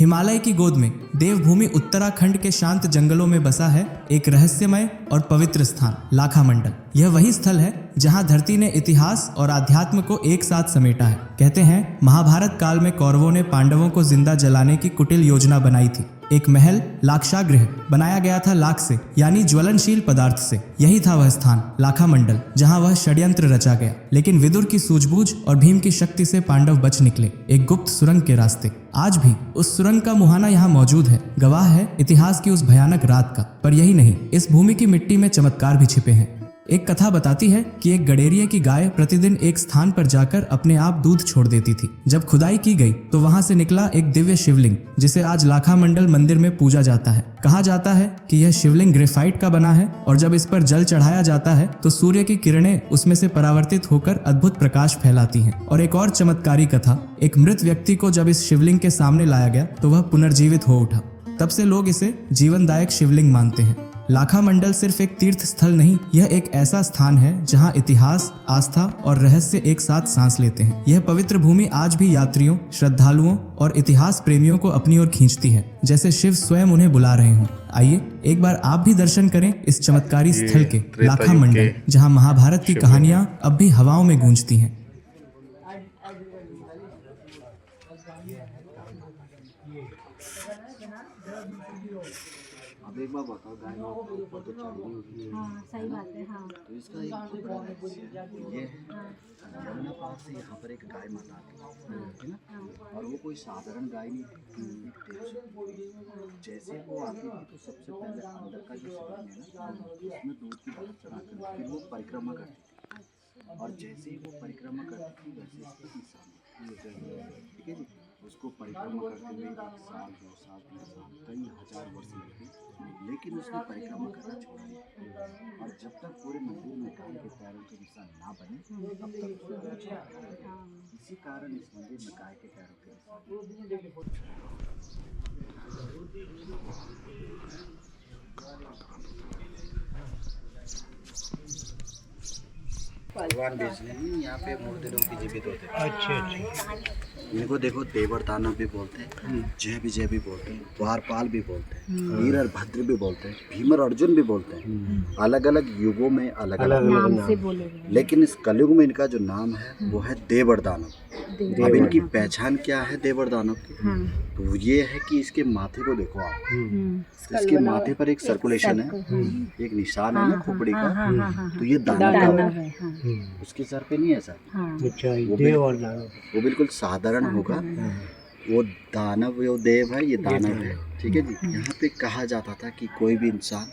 हिमालय की गोद में देवभूमि उत्तराखंड के शांत जंगलों में बसा है एक रहस्यमय और पवित्र स्थान लाखा मंडल। यह वही स्थल है जहां धरती ने इतिहास और आध्यात्म को एक साथ समेटा है। कहते हैं महाभारत काल में कौरवों ने पांडवों को जिंदा जलाने की कुटिल योजना बनाई थी। एक महल लाक्षागृह बनाया गया था लाख से, यानी ज्वलनशील पदार्थ से। यही था वह स्थान लाखा मंडल जहां वह षड्यंत्र रचा गया। लेकिन विदुर की सूझबूझ और भीम की शक्ति से पांडव बच निकले एक गुप्त सुरंग के रास्ते। आज भी उस सुरंग का मुहाना यहाँ मौजूद है, गवाह है इतिहास की उस भयानक रात का। पर यही नहीं, इस भूमि की मिट्टी में चमत्कार भी छिपे हैं। एक कथा बताती है कि एक गडेरिये की गाय प्रतिदिन एक स्थान पर जाकर अपने आप दूध छोड़ देती थी। जब खुदाई की गई तो वहां से निकला एक दिव्य शिवलिंग, जिसे आज लाखा मंडल मंदिर में पूजा जाता है। कहा जाता है कि यह शिवलिंग ग्रेफाइट का बना है और जब इस पर जल चढ़ाया जाता है तो सूर्य की किरणें उसमें से परावर्तित होकर अद्भुत प्रकाश फैलाती हैं। और एक और चमत्कारी कथा, एक मृत व्यक्ति को जब इस शिवलिंग के सामने लाया गया तो वह पुनर्जीवित हो उठा। तब से लोग इसे जीवनदायक शिवलिंग मानते हैं। लाखा मंडल सिर्फ एक तीर्थ स्थल नहीं, यह एक ऐसा स्थान है जहां इतिहास, आस्था और रहस्य एक साथ सांस लेते हैं। यह पवित्र भूमि आज भी यात्रियों, श्रद्धालुओं और इतिहास प्रेमियों को अपनी ओर खींचती है, जैसे शिव स्वयं उन्हें बुला रहे हों। आइए एक बार आप भी दर्शन करें इस चमत्कारी स्थल के, लाखा मंडल, जहां महाभारत की कहानियां अब भी हवाओं में गूंजती हैं। अब एक बार बताओ, गाय ऊपर तो चढ़ी हुई है। हाँ सही बात है। हाँ तो इसका ये यमुना पार से यहाँ पर एक गाय माता आती है ना, और वो कोई साधारण गाय नहीं थी। जैसे वो आती थी तो सबसे पहले अंदर का जो शिवलिंग है ना, उसमें दूध की बात चढ़ाकर फिर वो परिक्रमा करती थी। और जैसे ही वो परिक्रमा करती थी वैसे इसके निशान, ठीक है जी, उसको परिक्रमा करते हुए 1 साल 2 साल 3 साल कई हजार वर्ष लगते, लेकिन उसने परिक्रमा करना छोड़ा नहीं। और जब तक पूरे मंदिर में गाय के पैरों के निशान ना बने तब तक उसको छोड़ा। इसी कारण इस मंदिर में गाय के पैरों के भगवान बेचने में यहाँ पे मूर्ति लोग की जीवित होते हैं। अच्छा। इनको देखो देवर दानव भी बोलते हैं, जय विजय भी बोलते हैं, द्वारपाल भी बोलते हैं, वीर और भद्र भी बोलते हैं, भीम और अर्जुन भी बोलते हैं। अलग अलग युगों में अलग अलग नाम से बोले गए। लेकिन इस कलयुग में इनका जो नाम है वो है देवर दानव। अब इनकी पहचान क्या है देवर दानव की? तो ये है कि इसके माथे को देखो आप, इसके माथे पर एक सर्कुलेशन है, एक निशान है ना खोपड़ी का, तो ये दानव है। उसके सर पे नहीं है सर। अच्छा, देव और दानव वो बिल्कुल साधारण होगा। वो दानव, वो देव है, ये दानव है, ठीक है जी। यहाँ पे कहा जाता था कि कोई भी इंसान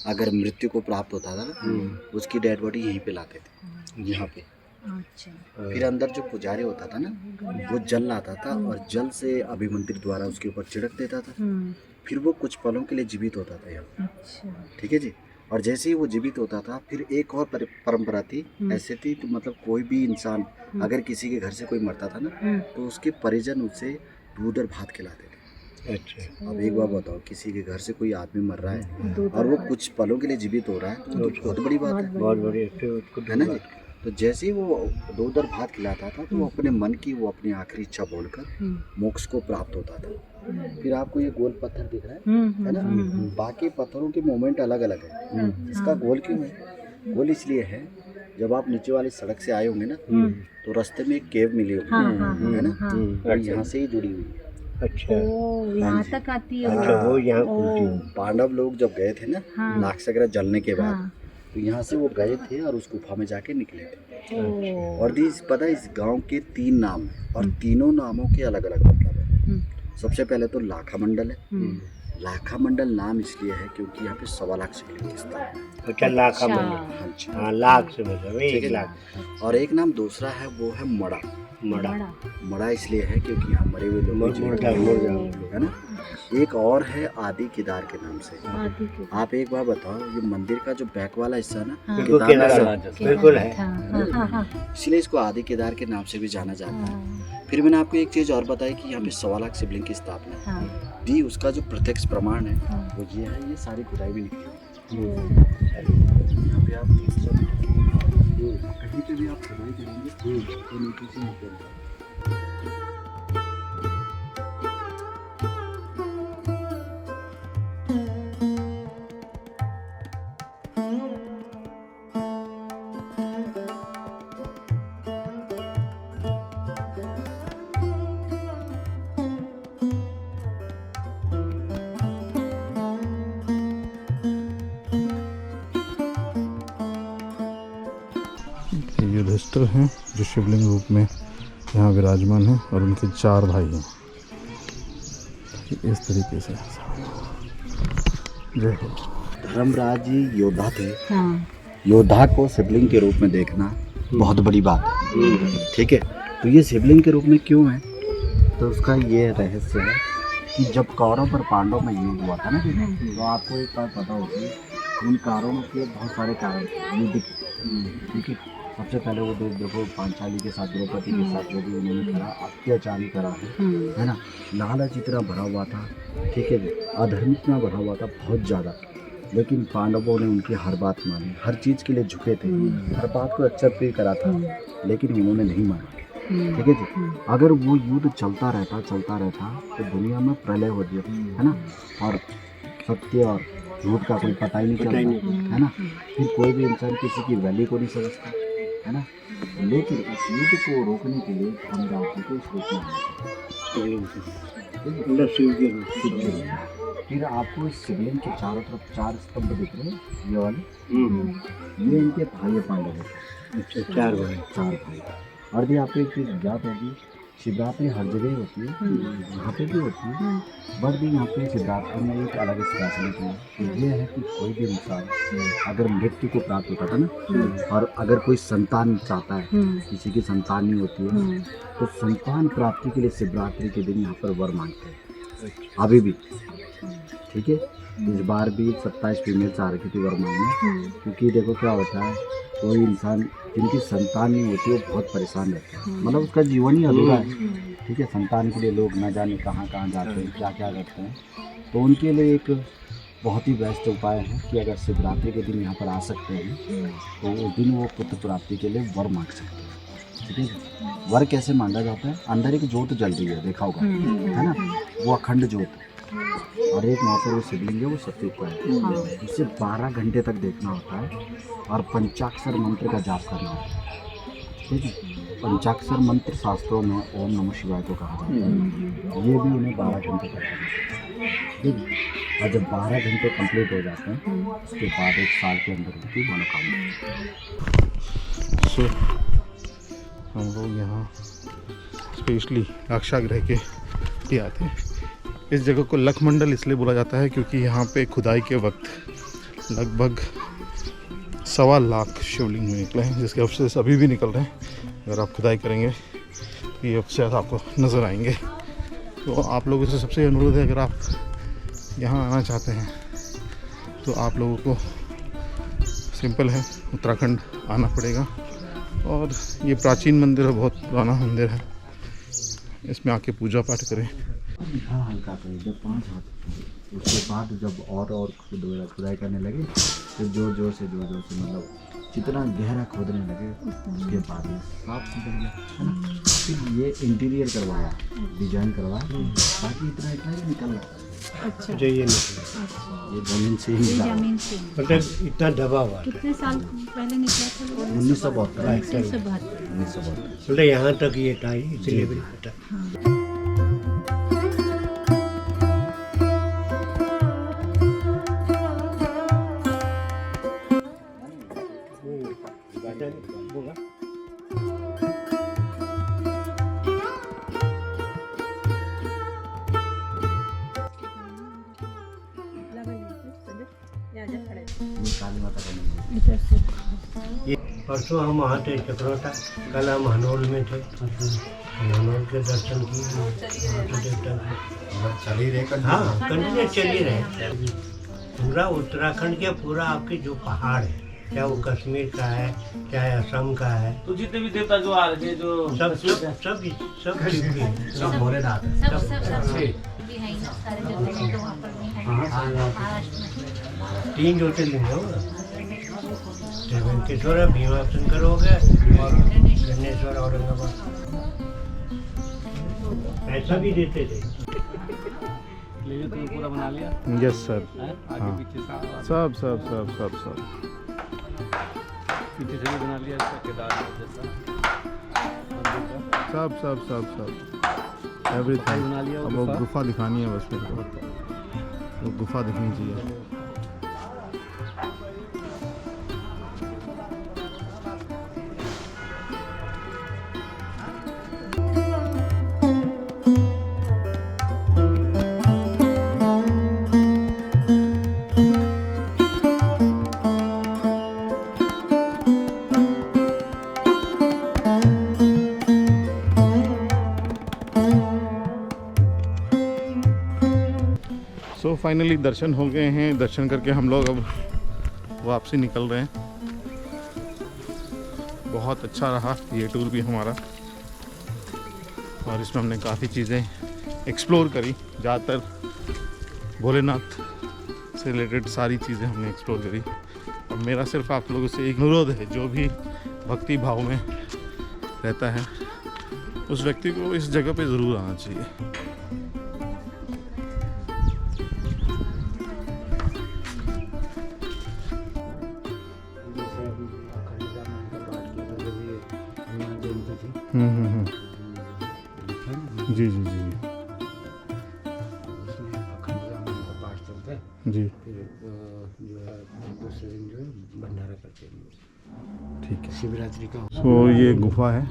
अगर मृत्यु को प्राप्त होता था ना, उसकी डेड बॉडी यहीं पे लाते थे, यहाँ पे। अच्छा। फिर अंदर जो पुजारी होता था ना, वो जल लाता था और जल से अभिमंत्रित द्वारा उसके ऊपर छिड़क देता था। फिर वो कुछ पलों के लिए जीवित होता था यहाँ, ठीक है जी। और जैसे ही वो जीवित होता था फिर एक और परंपरा थी, ऐसे थी तो मतलब कोई भी इंसान अगर किसी के घर से कोई मरता था ना, तो उसके परिजन उसे दूध और भात खिलाते थे। अच्छा। अब एक बार बताओ, किसी के घर से कोई आदमी मर रहा है और वो कुछ पलों के लिए जीवित हो रहा है, तो बहुत बड़ी बात है, बहुत बढ़िया है ना जी। तो जैसे ही वो दूध और भात खिलाता था तो वो अपने मन की वो अपनी आखिरी इच्छा बोलकर मोक्ष को प्राप्त होता था। फिर आपको ये गोल पत्थर दिख रहा है ना, बाकी पत्थरों के मोमेंट अलग अलग है। इसका गोल क्यों है? गोल इसलिए है, जब आप नीचे वाली सड़क से आए होंगे ना, तो रास्ते में एक केव मिली होगी, है ना, वो यहाँ से ही जुड़ी हुई है। अच्छा, यहाँ तक आती है। अच्छा, वो यहाँ पांडव लोग जब गए थे ना नागसागर जलने के बाद, तो यहाँ से वो गए थे और उस गुफा में जाके निकले थे। और पता है इस गांव के 3 नाम हैं और तीनों नामों के अलग अलग मतलब है। सबसे पहले तो लाखा मंडल है। लाखा मंडल नाम इसलिए है क्योंकि यहाँ पे 1.25 लाख शिवलिंग की स्थापना है। अच्छा, लाखा मंडल। हाँ, लाख से मतलब 1 लाख। और एक नाम दूसरा है, वो है मड़ा। मड़ा इसलिए है क्योंकि यहाँ मरे हुए लोग है ना। एक और है आदि केदार के नाम से। आप एक बार बताओ, ये मंदिर का जो बैक वाला हिस्सा है ना, बिल्कुल है, इसलिए इसको आदि केदार के नाम से भी जाना जाता है। फिर मैंने आपको एक चीज और बताई कि यहाँ पे 1.25 लाख शिवलिंग की स्थापना दी। उसका जो प्रत्यक्ष प्रमाण है वो ये है, ये सारी खुदाई भी निकली। यहाँ पे आप कहीं पे भी आप खुदाई करेंगे तो नीचे से निकल सिद्धेश्वर हैं जो शिवलिंग रूप में यहाँ विराजमान हैं और उनके 4 भाई हैं। इस तरीके से जय हो। धर्मराज जी योद्धा थे। हाँ योद्धा को शिवलिंग के रूप में देखना बहुत बड़ी बात है। ठीक है, तो ये शिवलिंग के रूप में क्यों है, तो उसका ये रहस्य है कि जब कौरव पर पांडव में युद्ध हुआ था ना, तो आपको एक बात पता होगी, उन कारणों के बहुत सारे कारण थे युद्ध के। ठीक है, सबसे पहले वो देखो पांचाली के साथ, द्रौपदी के साथ जो भी उन्होंने करा, अत्याचार करा है ना, लालच इतना भरा हुआ था। ठीक है, अधर्म इतना भरा हुआ था बहुत ज़्यादा, लेकिन पांडवों ने उनकी हर बात मानी, हर चीज़ के लिए झुके थे, हर बात को एक्सेप्ट भी करा था, लेकिन उन्होंने नहीं माना। ठीक है जी, अगर वो युद्ध चलता रहता तो दुनिया में प्रलय हो गया, है ना, और सत्य और झूठ का कोई पता ही नहीं चलता, है ना, फिर कोई भी इंसान किसी की वैल्यू को नहीं समझता, है ना। लेकिन इस युद्ध को रोकने के लिए हम जाते को इस रूप में फिर आपको इस शिवलिंग के चारों तरफ 4 स्तंभ दिख रहे हैं, ये वाले, ये इनके भाई पांडव हैं। 4 भाई। और भी आपको एक चीज़ ज्ञात होगी, शिवरात्रि हर जगह होती है, यहाँ पे भी होती है, बट भी यहाँ पे शिवरात्रि में एक अलग स्पेशलिटी है कि ये है कि कोई भी इंसान अगर मृत्यु को प्राप्त होता था ना, और अगर कोई संतान चाहता है, किसी की संतान नहीं होती है, तो संतान प्राप्ति के लिए शिवरात्रि के दिन यहाँ पर वर मांगते हैं अभी भी। ठीक है, इस बार भी 27 फीमेल्स आ रखी थी वर मांगने, क्योंकि देखो क्या होता है, कोई इंसान जिनकी संतान नहीं होती वो बहुत परेशान रहता है, मतलब उसका जीवन ही अधूरा है। ठीक है, संतान के लिए लोग न जाने कहाँ कहाँ जाते हैं, क्या क्या करते हैं, तो उनके लिए एक बहुत ही बेस्ट उपाय है कि अगर शिवरात्रि के दिन यहाँ पर आ सकते हैं तो उस दिन वो पुत्र प्राप्ति के लिए वर मांग सकते हैं। ठीक है, वर कैसे मांगा जाता है, अंदर एक जोत जल रही है, देखा होगा, है ना, वो अखंड जोत, और एक वहाँ पर वो शिवलिंग है, वो सबसे ऊपर है, इसे 12 घंटे तक देखना होता है और पंचाक्षर मंत्र का जाप करना होता है। ठीक है, पंचाक्षर मंत्र शास्त्रों में ओम नमः शिवाय को कहा जाता है, ये भी उन्हें 12 घंटे तक करना है। ठीक है, और जब 12 घंटे कंप्लीट हो जाते हैं उसके बाद 1 साल के अंदर उनकी मनोकामना। सो हम लोग यहाँ स्पेशली लाक्षागृह के लिए आते हैं। इस जगह को लखमंडल इसलिए बोला जाता है क्योंकि यहाँ पे खुदाई के वक्त लगभग 1.25 लाख शिवलिंग में निकले हैं, जिसके अवशेष अभी भी निकल रहे हैं। अगर आप खुदाई करेंगे तो ये अवशेष आपको नज़र आएंगे। तो आप लोगों से सबसे अनुरोध है, अगर आप यहाँ आना चाहते हैं तो आप लोगों को सिंपल है, उत्तराखंड आना पड़ेगा। और ये प्राचीन मंदिर है, बहुत पुराना मंदिर है, इसमें आके पूजा पाठ करें। हाँ, हल्का करें, जब 5 हाथ, उसके बाद जब और खुदाई करने लगे, फिर जोर से मतलब जितना गहरा खोदने लगे, उसके बाद ये साफ निकल गया, है ना। फिर ये इंटीरियर करवाया, डिजाइन करवाया, बाकी इतना ही निकल रहा। अच्छा, ये ये ज़मीन से ही निकला, जमीन से। मतलब इतना दबा हुआ था। कितने साल पहले निकला था? 1972। 1972। मतलब यहाँ तक ये था, इसलिए भी पता। काली माता का मंदिर। इधर से ये परसों हम वहाँ थे चक्रोटा, कल हम हनोल में थे, हनोल के दर्शन किए। चल ही रहे, हाँ, कंटिन्यू चल ही रहे। पूरा उत्तराखंड के पूरा आपके जो पहाड़ है, चाहे वो कश्मीर का है, चाहे असम का है, तो जितने भी देवता जो आ रहे थे, जो सब सब भोलेनाथ है। भी है ना, सारे ज्योतिर्लिंग तो वहाँ पर भी है महाराष्ट्र में। 3 ज्योतिर्लिंग है, त्रिवेंकेश्वर, भीमा शंकर हो गए और गणेश्वर, औरंगाबाद। पैसा भी देते थे। तुमने पूरा बना लिया? यस सर, आगे हाँ, पीछे सब पीछे से भी बना लिया, इसका केदारनाथ जैसा सब एवरीथिंग बना लिया। अब वो गुफा दिखानी है बस मेरे को, वो गुफा दिखनी चाहिए। सो फाइनली दर्शन हो गए हैं। दर्शन करके हम लोग अब वापसी निकल रहे हैं। बहुत अच्छा रहा ये टूर भी हमारा, और इसमें हमने काफ़ी चीज़ें एक्सप्लोर करी। ज़्यादातर भोलेनाथ से रिलेटेड सारी चीज़ें हमने एक्सप्लोर करी। और मेरा सिर्फ आप लोगों से एक अनुरोध है, जो भी भक्ति भाव में रहता है उस व्यक्ति को इस जगह पे ज़रूर आना चाहिए। जी जी जी जी, जो है दूसरे दिन जो है भंडारा करते हैं, ठीक है। शिवरात्रि का। सो ये गुफा है,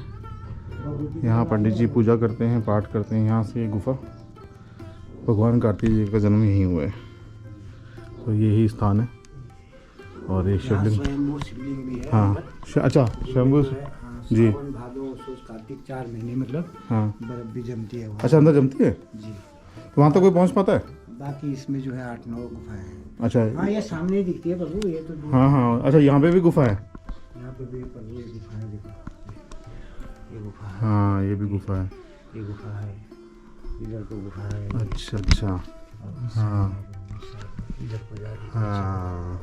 यहाँ पंडित जी पूजा करते हैं, पाठ करते हैं। यहाँ से ये गुफा, भगवान कार्तिक जी का जन्म यहीं हुआ है। तो यही स्थान है। और ये शिवलिंग, शिवलिंग भी है। हाँ अच्छा शंभू जी, भादो कार्तिक 4 महीने मतलब हाँ। बर्फ भी जमती है वहाँ। अच्छा अंदर जमती है जी। तो वहाँ तक कोई पहुँच पाता है? बाकी इसमें जो है 8-9 गुफाएं हैं। अच्छा हाँ, ये सामने ही दिखती है प्रभु, ये तो हाँ हाँ। अच्छा यहाँ पे भी गुफा है? यहाँ पे भी प्रभु ये गुफा है, देखो ये गुफा है, हाँ ये भी गुफा है। ये गुफा है, इधर को गुफा है। अच्छा अच्छा, हाँ इधर को जा रही है, हाँ।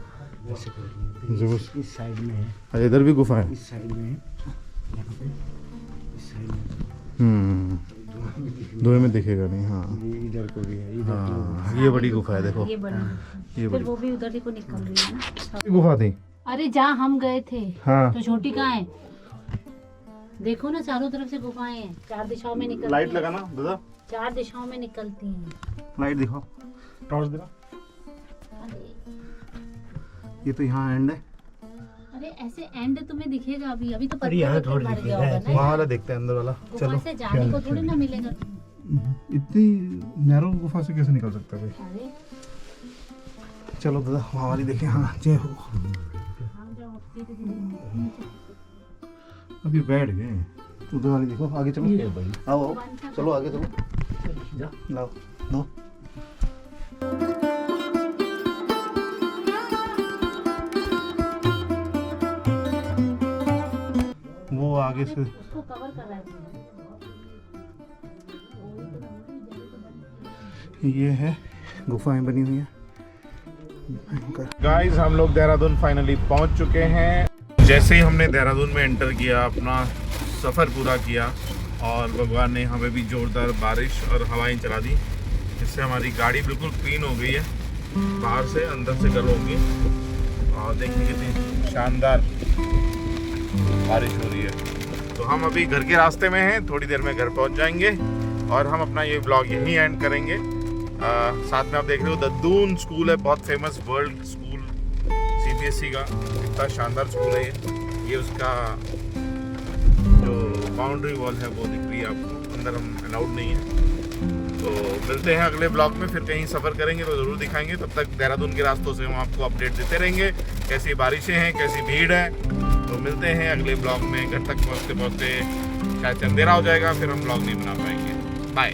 ऐसे करनी है। जबरदस्त। इस साइड में है, अच्छा इधर भी गुफा है? इस साइड में है, यहाँ पे इस साइड में धुएं में दिखेगा नहीं। हाँ ये इधर को भी है, इधर हाँ, ये बड़ी गुफा है देखो, ये बड़ी, ये फिर बड़ी वो भी उधर देखो निकल रही है ना। गुफा थी। अरे जहाँ हम गए थे हाँ तो छोटी कहाँ है? देखो ना, चारों तरफ से गुफाएं हैं, 4 दिशाओं में निकलती लाइट हैं। लगाना दादा, 4 दिशाओं में निकलती हैं। लाइट दिखाओ, टॉर्च देना। अरे ये तो यहाँ एंड है। अरे ऐसे एंड तुम्हें दिखेगा अभी, अभी तो अरे यहाँ पत्थर थोड़ी मर गया दिखेगा, होगा ना। वहाँ वाला देखते हैं, अंदर वाला। गुफा चलो, से जाने को थोड़ी ना मिलेगा। इतनी नैरो गुफा से कैसे निकल सकता है भाई? अरे चलो दादा वहाँ वाली देखें। हाँ जय हो। हम जाओ धीरे-धीरे। अब ये बैठ गए, उधर वाली देखो, आगे चलो। आओ आओ, चलो आगे चलो, लाओ लो। वो आगे से उसको कवर कर रहा है। ये है, गुफाएं बनी हुई हैं। गाइस हम लोग देहरादून फाइनली पहुंच चुके हैं। जैसे ही हमने देहरादून में एंटर किया, अपना सफ़र पूरा किया, और भगवान ने हमें भी जोरदार बारिश और हवाएं चला दी, जिससे हमारी गाड़ी बिल्कुल क्लीन हो गई है, बाहर से अंदर से गर्म होगी। और देखिए कितनी शानदार बारिश हो रही है। तो हम अभी घर के रास्ते में हैं, थोड़ी देर में घर पहुंच जाएंगे और हम अपना ये ब्लॉग यहीं एंड करेंगे। साथ में आप देख रहे हो दद्दून स्कूल है, बहुत फेमस वर्ल्ड स्कूल CBSE का, इतना शानदार स्कूल है ये उसका जो बाउंड्री वॉल है वो दिख रही है आपको, अंदर हम अलाउड नहीं है। तो मिलते हैं अगले ब्लॉग में, फिर कहीं सफ़र करेंगे तो ज़रूर दिखाएंगे। तब तक देहरादून के रास्तों से हम आपको अपडेट देते रहेंगे, कैसी बारिशें हैं, कैसी भीड़ है। तो मिलते हैं अगले ब्लॉग में। घर तक पहुँचते पहुँचते शायद अंधेरा हो जाएगा, फिर हम ब्लॉग नहीं बना पाएंगे। बाय।